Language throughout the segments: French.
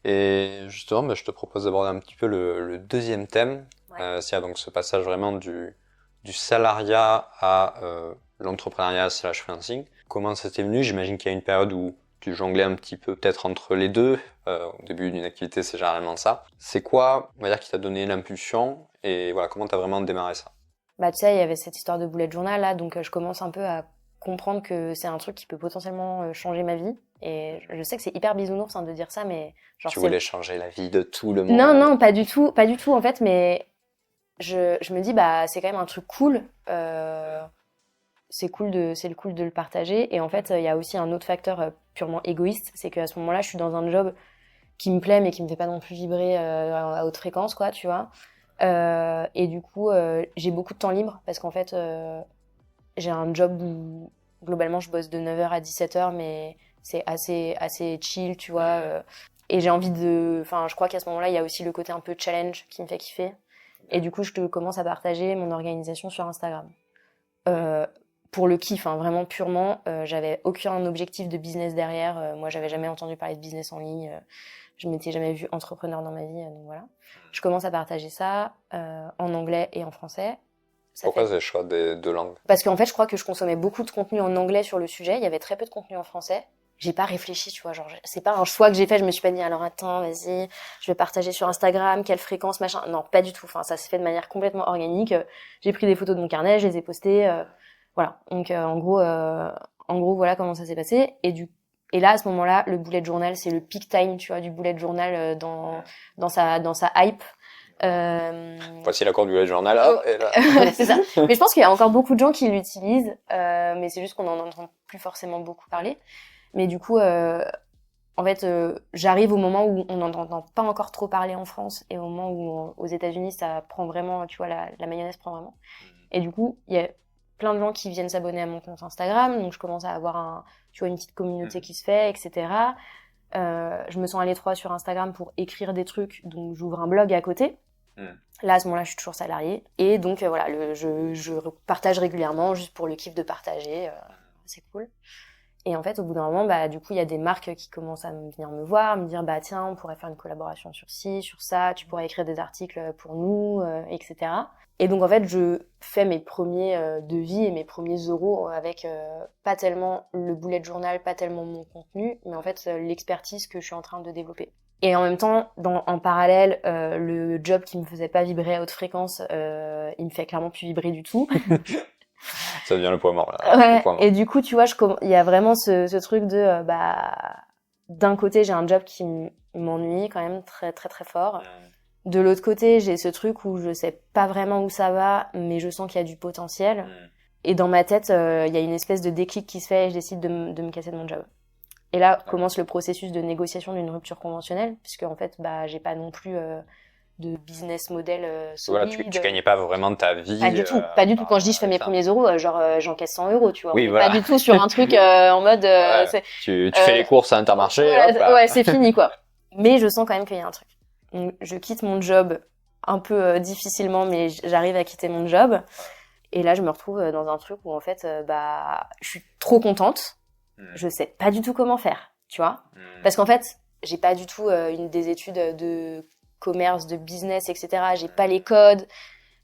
Et justement, je te propose d'aborder un petit peu le deuxième thème, Ouais. c'est-à-dire donc ce passage vraiment du salariat à l'entrepreneuriat slash freelancing. Comment ça t'est venu? J'imagine qu'il y a une période où tu jonglais un petit peu peut-être entre les deux. Au début d'une activité, c'est généralement ça. C'est quoi, on va dire, qui t'a donné l'impulsion et voilà, comment t'as vraiment démarré ça? Bah, tu sais, il y avait cette histoire de bullet journal là, donc je commence un peu à comprendre que c'est un truc qui peut potentiellement changer ma vie. Et je sais que c'est hyper bisounours hein, de dire ça, mais genre Tu c'est... voulais changer la vie de tout le Non, monde. non, pas du tout, pas du tout en fait, mais je me dis, bah, c'est quand même un truc cool. C'est le cool de le partager. Et en fait, il y a aussi un autre facteur purement égoïste, c'est qu'à ce moment-là, je suis dans un job qui me plaît, mais qui me fait pas non plus vibrer à haute fréquence, quoi, tu vois. Et du coup, j'ai beaucoup de temps libre parce qu'en fait, j'ai un job où globalement je bosse de 9h à 17h, mais c'est assez chill, tu vois. Et j'ai envie de. Enfin, je crois qu'à ce moment-là, il y a aussi le côté un peu challenge qui me fait kiffer. Et du coup, je te commence à partager mon organisation sur Instagram. Euh, pour le kiff, hein, vraiment purement. J'avais aucun objectif de business derrière. Moi, j'avais jamais entendu parler de business en ligne. Je m'étais jamais vue entrepreneur dans ma vie, donc voilà. Je commence à partager ça en anglais et en français. Ça Pourquoi fait ce choix des deux langues? parce qu'en fait, je crois que je consommais beaucoup de contenu en anglais sur le sujet. Il y avait très peu de contenu en français. J'ai pas réfléchi, tu vois, genre c'est pas un choix que j'ai fait. Je me suis pas dit alors attends, vas-y, je vais partager sur Instagram, quelle fréquence, machin. Non, pas du tout. Enfin, ça s'est fait de manière complètement organique. J'ai pris des photos de mon carnet, je les ai postées. Voilà. Donc en gros, voilà comment ça s'est passé. Et là, à ce moment-là, le bullet journal, c'est le peak time, tu vois, du bullet journal dans sa hype. Euh, Voici la courbe du journal, hop, et là. c'est ça. Mais je pense qu'il y a encore beaucoup de gens qui l'utilisent, mais c'est juste qu'on en entend plus forcément beaucoup parler. Mais du coup, en fait, j'arrive au moment où on n'en entend pas encore trop parler en France et au moment où aux États-Unis ça prend vraiment, tu vois, la mayonnaise prend vraiment. Et du coup, il y a plein de gens qui viennent s'abonner à mon compte Instagram, donc je commence à avoir tu vois, une petite communauté qui se fait, etc. Je me sens à l'étroit sur Instagram pour écrire des trucs, donc j'ouvre un blog à côté. Là, à ce moment-là, je suis toujours salariée. Et donc, voilà, je partage régulièrement, juste pour le kiff de partager. C'est cool. Et en fait, au bout d'un moment, bah, du coup, il y a des marques qui commencent à venir me voir, me dire, bah, tiens, on pourrait faire une collaboration sur ci, sur ça, tu pourrais écrire des articles pour nous, etc. Et donc, en fait, je fais mes premiers devis et mes premiers euros avec pas tellement le bullet journal, pas tellement mon contenu, mais en fait, l'expertise que je suis en train de développer. Et en même temps, en parallèle, le job qui me faisait pas vibrer à haute fréquence, il me fait clairement plus vibrer du tout. Ça devient le point mort, là. Le Ouais. point mort. Et du coup, tu vois, il y a vraiment ce truc de, bah, d'un côté, j'ai un job qui m'ennuie quand même très très très fort. De l'autre côté, j'ai ce truc où je sais pas vraiment où ça va, mais je sens qu'il y a du potentiel. Et dans ma tête, il y a une espèce de déclic qui se fait et je décide de me casser de mon job. Et là commence le processus de négociation d'une rupture conventionnelle, puisque en fait, bah, j'ai pas non plus de business model Voilà, tu solide. gagnais pas vraiment ta Pas vie du tout, pas du tout. Quand je dis je fais avec mes ça. premiers euros, genre j'encaisse 100 euros, tu vois. On Oui, n'est pas voilà. du tout sur un truc en mode Ouais. Tu fais les courses à Intermarché, hop voilà, là. ouais, c'est fini quoi. Mais je sens quand même qu'il y a un truc. Donc, je quitte mon job un peu difficilement, mais j'arrive à quitter mon job. Et là, je me retrouve dans un truc où en fait, bah, je suis trop contente. Je sais pas du tout comment faire, tu vois. Parce qu'en fait, j'ai pas du tout des études de commerce, de business, etc. J'ai pas les codes.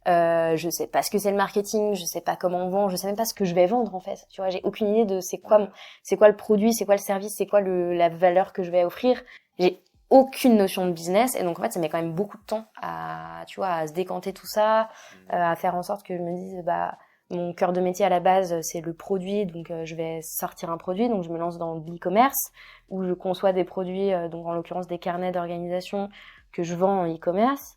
Je sais pas ce que c'est le marketing, je sais pas comment on vend, je sais même pas ce que je vais vendre en fait. Tu vois, j'ai aucune idée de c'est quoi le produit, c'est quoi le service, c'est quoi la valeur que je vais offrir. J'ai aucune notion de business et donc en fait ça met quand même beaucoup de temps à tu vois à se décanter tout ça, à faire en sorte que je me dise bah mon cœur de métier à la base c'est le produit donc je vais sortir un produit donc je me lance dans l'e-commerce où je conçois des produits donc en l'occurrence des carnets d'organisation que je vends en e-commerce.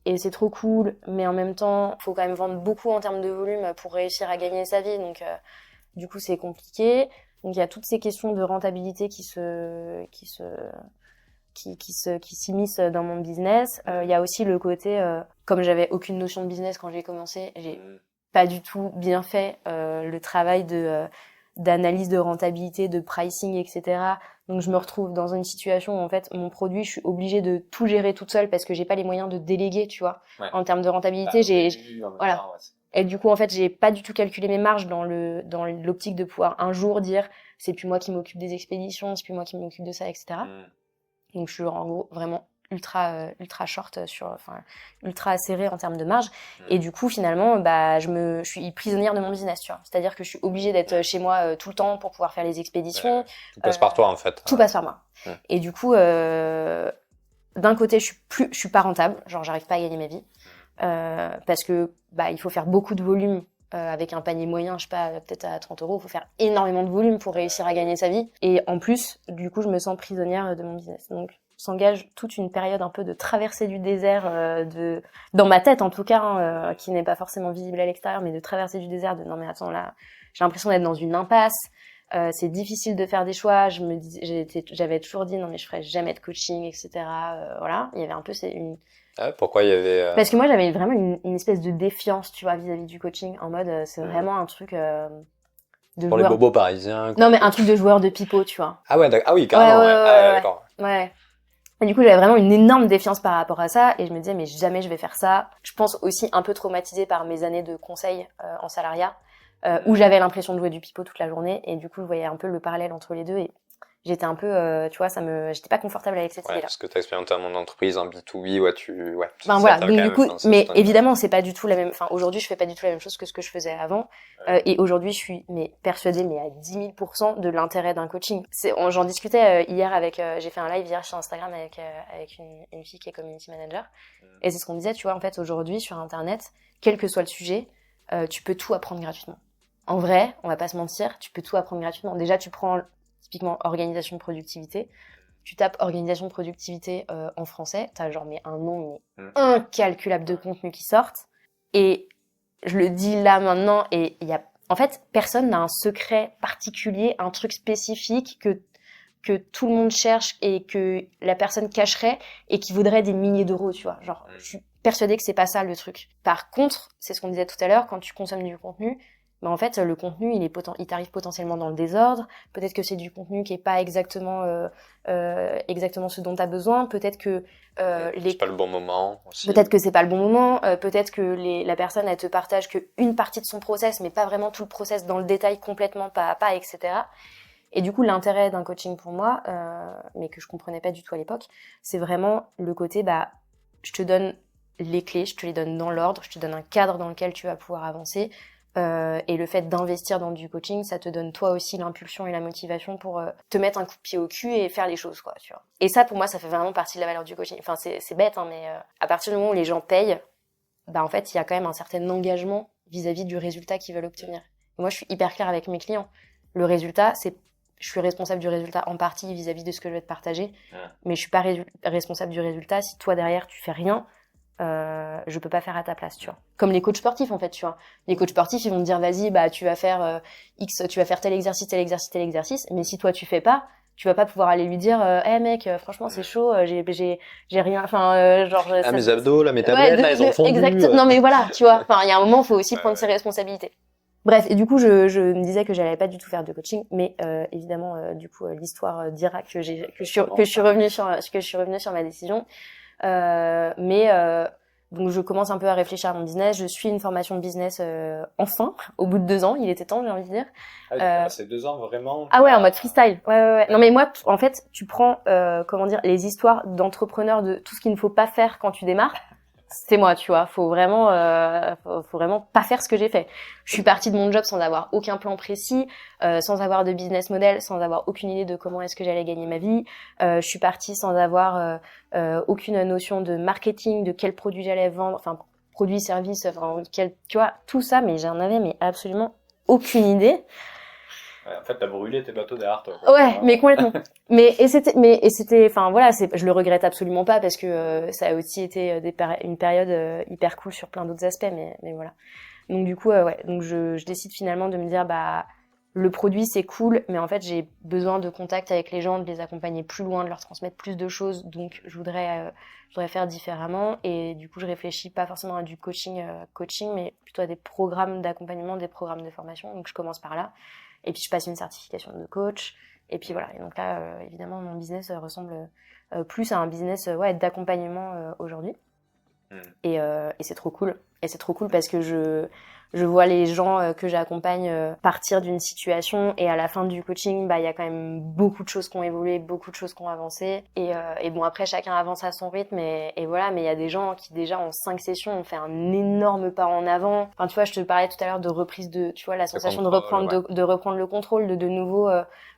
Et c'est trop cool, mais en même temps, faut quand même vendre beaucoup en termes de volume pour réussir à gagner sa vie. Donc, du coup, c'est compliqué. Donc, il y a toutes ces questions de rentabilité qui s'immiscent dans mon business. Il y a aussi le côté, comme j'avais aucune notion de business quand j'ai commencé, j'ai pas du tout bien fait le travail d'analyse de rentabilité, de pricing, etc. Donc je me retrouve dans une situation où en fait mon produit, je suis obligée de tout gérer toute seule parce que j'ai pas les moyens de déléguer, tu vois. Ouais. En termes de rentabilité, voilà. Temps, ouais. Et du coup en fait, j'ai pas du tout calculé mes marges dans l'optique de pouvoir un jour dire c'est plus moi qui m'occupe des expéditions, c'est plus moi qui m'occupe de ça, etc. Donc je suis en gros vraiment ultra short ultra serré en termes de marge. Et du coup finalement je suis prisonnière de mon business, tu vois. C'est-à-dire que je suis obligée d'être chez moi tout le temps pour pouvoir faire les expéditions. Tout passe par toi en fait. Tout passe par moi. Et du coup d'un côté je suis pas rentable, genre j'arrive pas à gagner ma vie parce que il faut faire beaucoup de volume. Avec un panier moyen, je sais pas, peut-être à 30 euros, il faut faire énormément de volume pour réussir à gagner sa vie. Et en plus, du coup, je me sens prisonnière de mon business. Donc, s'engage toute une période un peu de traversée du désert, dans ma tête en tout cas, qui n'est pas forcément visible à l'extérieur, mais de traversée du désert, non mais attends là, j'ai l'impression d'être dans une impasse. C'est difficile de faire des choix. J'avais toujours dit non mais je ferai jamais de coaching, etc. Voilà, il y avait un peu pourquoi il y avait Parce que moi j'avais vraiment une espèce de défiance, tu vois, vis-à-vis du coaching, en mode c'est vraiment un truc de pour joueur... les bobos parisiens. Non mais un truc de joueur de pipeau, tu vois. Ah ouais, d'accord. Ah oui, carrément. Ouais. D'accord. Ouais. Et du coup j'avais vraiment une énorme défiance par rapport à ça et je me disais mais jamais je vais faire ça. Je pense aussi un peu traumatisée par mes années de conseil en salariat où j'avais l'impression de jouer du pipeau toute la journée et du coup je voyais un peu le parallèle entre les deux et j'étais un peu, tu vois, j'étais pas confortable avec cette idée-là. Parce que t'as expérimenté un monde d'entreprise, en B2B, voilà. Donc du coup, mais évidemment, c'est pas du tout la même. Enfin, aujourd'hui, je fais pas du tout la même chose que ce que je faisais avant. Et aujourd'hui, je suis persuadée, à 10 000% de l'intérêt d'un coaching. J'en discutais hier j'ai fait un live hier sur Instagram avec une fille qui est community manager. Et c'est ce qu'on disait, tu vois, en fait, aujourd'hui, sur Internet, quel que soit le sujet, tu peux tout apprendre gratuitement. En vrai, on va pas se mentir, tu peux tout apprendre gratuitement. Déjà, tu prends typiquement organisation de productivité. Tu tapes organisation de productivité en français, t'as genre un nombre incalculable de contenus qui sortent. Et je le dis là maintenant, et en fait, personne n'a un secret particulier, un truc spécifique que tout le monde cherche et que la personne cacherait et qui vaudrait des milliers d'euros, tu vois. Genre, je suis persuadée que c'est pas ça le truc. Par contre, c'est ce qu'on disait tout à l'heure, quand tu consommes du contenu, en fait, le contenu, il t'arrive potentiellement dans le désordre. Peut-être que c'est du contenu qui est pas exactement ce dont tu as besoin. Peut-être que c'est pas le bon moment aussi. Peut-être que c'est pas le bon moment. Peut-être que la personne, elle te partage qu'une partie de son process, mais pas vraiment tout le process dans le détail complètement, pas à pas, etc. Et du coup, l'intérêt d'un coaching pour moi, mais que je comprenais pas du tout à l'époque, c'est vraiment le côté, je te donne les clés, je te les donne dans l'ordre, je te donne un cadre dans lequel tu vas pouvoir avancer. Et le fait d'investir dans du coaching, ça te donne toi aussi l'impulsion et la motivation pour te mettre un coup de pied au cul et faire les choses, quoi, tu vois. Et ça, pour moi, ça fait vraiment partie de la valeur du coaching. Enfin, c'est bête, mais à partir du moment où les gens payent, en fait, il y a quand même un certain engagement vis-à-vis du résultat qu'ils veulent obtenir. Et moi, je suis hyper claire avec mes clients. Le résultat, je suis responsable du résultat en partie vis-à-vis de ce que je vais te partager, mais je suis pas responsable du résultat si toi derrière tu fais rien. Je peux pas faire à ta place, tu vois. Comme les coachs sportifs, en fait, tu vois. Les coachs sportifs, ils vont te dire, vas-y, tu vas faire tu vas faire tel exercice, tel exercice, tel exercice. Mais si toi tu fais pas, tu vas pas pouvoir aller lui dire, mec, franchement c'est chaud, j'ai rien, mes abdos, là, mes tablettes, là, ils ont fondu. Exact. Non mais voilà, tu vois. Enfin, il y a un moment, faut aussi prendre ses responsabilités. Bref, et du coup, je me disais que j'allais pas du tout faire de coaching, mais évidemment, du coup, l'histoire dira que je suis revenue sur ma décision. Donc je commence un peu à réfléchir à mon business. Je suis une formation de business enfin, au bout de 2 ans. Il était temps, j'ai envie de dire. C'est 2 ans vraiment. Ah ouais, en mode freestyle. Ouais. Non mais moi, en fait, tu prends les histoires d'entrepreneurs de tout ce qu'il ne faut pas faire quand tu démarres. C'est moi, tu vois. Faut vraiment pas faire ce que j'ai fait. Je suis partie de mon job sans avoir aucun plan précis, sans avoir de business model, sans avoir aucune idée de comment est-ce que j'allais gagner ma vie. Je suis partie sans avoir aucune notion de marketing, de quel produit j'allais vendre, enfin produit, service, tu vois, tout ça, mais j'en avais absolument aucune idée. Ouais, en fait, t'as brûlé tes bateaux derrière toi. Ouais, mais complètement. C'était, enfin voilà, je le regrette absolument pas parce que ça a aussi été une période hyper cool sur plein d'autres aspects, mais voilà. Donc du coup, donc je décide finalement de me dire, le produit c'est cool, mais en fait j'ai besoin de contact avec les gens, de les accompagner plus loin, de leur transmettre plus de choses, donc je voudrais faire différemment. Et du coup je réfléchis pas forcément à du coaching, mais plutôt à des programmes d'accompagnement, des programmes de formation. Donc je commence par là. Et puis je passe une certification de coach. Et puis voilà. Et donc là, évidemment, mon business ressemble plus à un business d'accompagnement aujourd'hui. Et c'est trop cool. Et c'est trop cool parce que je vois les gens que j'accompagne partir d'une situation et à la fin du coaching, bah il y a quand même beaucoup de choses qui ont évolué, beaucoup de choses qui ont avancé et bon après chacun avance à son rythme et voilà, mais il y a des gens qui déjà en 5 sessions ont fait un énorme pas en avant. Enfin tu vois, je te parlais tout à l'heure de reprise de, tu vois, la sensation de reprendre de reprendre le contrôle, de nouveau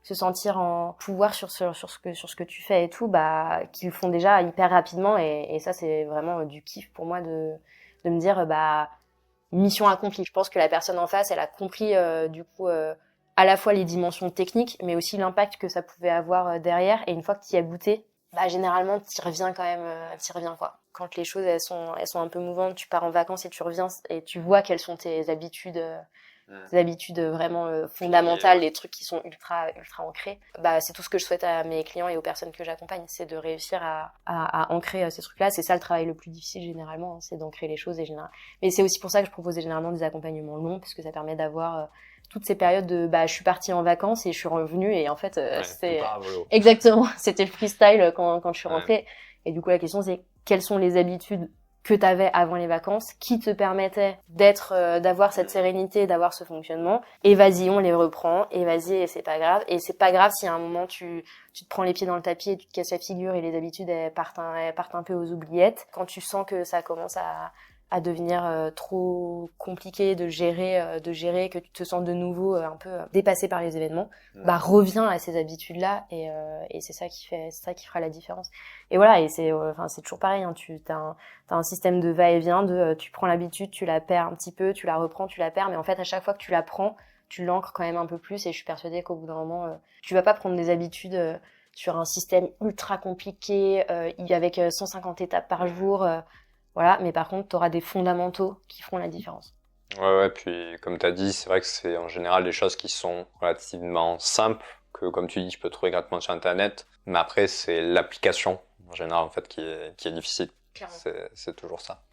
se sentir en pouvoir sur ce que tu fais et tout, bah qu'ils le font déjà hyper rapidement et ça c'est vraiment du kiff pour moi de me dire bah mission accomplie. Je pense que la personne en face, elle a compris du coup à la fois les dimensions techniques, mais aussi l'impact que ça pouvait avoir derrière. Et une fois que tu y as goûté, bah généralement t'y reviens quand même, t'y reviens quoi. Quand les choses elles sont un peu mouvantes, tu pars en vacances et tu reviens et tu vois quelles sont tes habitudes. Des habitudes vraiment fondamentales, des trucs qui sont ultra ancrés. Bah c'est tout ce que je souhaite à mes clients et aux personnes que j'accompagne, c'est de réussir à ancrer ces trucs-là. C'est ça le travail le plus difficile généralement, hein, c'est d'ancrer les choses mais c'est aussi pour ça que je propose généralement des accompagnements longs parce que ça permet d'avoir toutes ces périodes de bah je suis partie en vacances et je suis revenue et en fait c'était exactement, c'était le freestyle quand je suis rentrée et du coup la question c'est quelles sont les habitudes que t'avais avant les vacances, qui te permettaient d'avoir cette sérénité, d'avoir ce fonctionnement. Et vas-y, on les reprend. Et vas-y, et c'est pas grave. Et c'est pas grave si à un moment tu te prends les pieds dans le tapis et tu te casses la figure et les habitudes elles partent un peu aux oubliettes. Quand tu sens que ça commence à devenir trop compliqué de gérer, que tu te sens de nouveau un peu dépassé par les événements, bah reviens à ces habitudes-là et c'est ça qui fera la différence. Et voilà, et c'est toujours pareil, hein, t'as un système de va-et-vient tu prends l'habitude, tu la perds un petit peu, tu la reprends, tu la perds, mais en fait à chaque fois que tu la prends, tu l'ancres quand même un peu plus et je suis persuadée qu'au bout d'un moment, tu vas pas prendre des habitudes sur un système ultra compliqué avec 150 étapes par jour. Voilà, mais par contre, tu auras des fondamentaux qui feront la différence. Ouais, puis comme tu as dit, c'est vrai que c'est en général des choses qui sont relativement simples, que comme tu dis, tu peux trouver gratuitement sur Internet, mais après, c'est l'application, en général, en fait, qui est difficile. C'est toujours ça.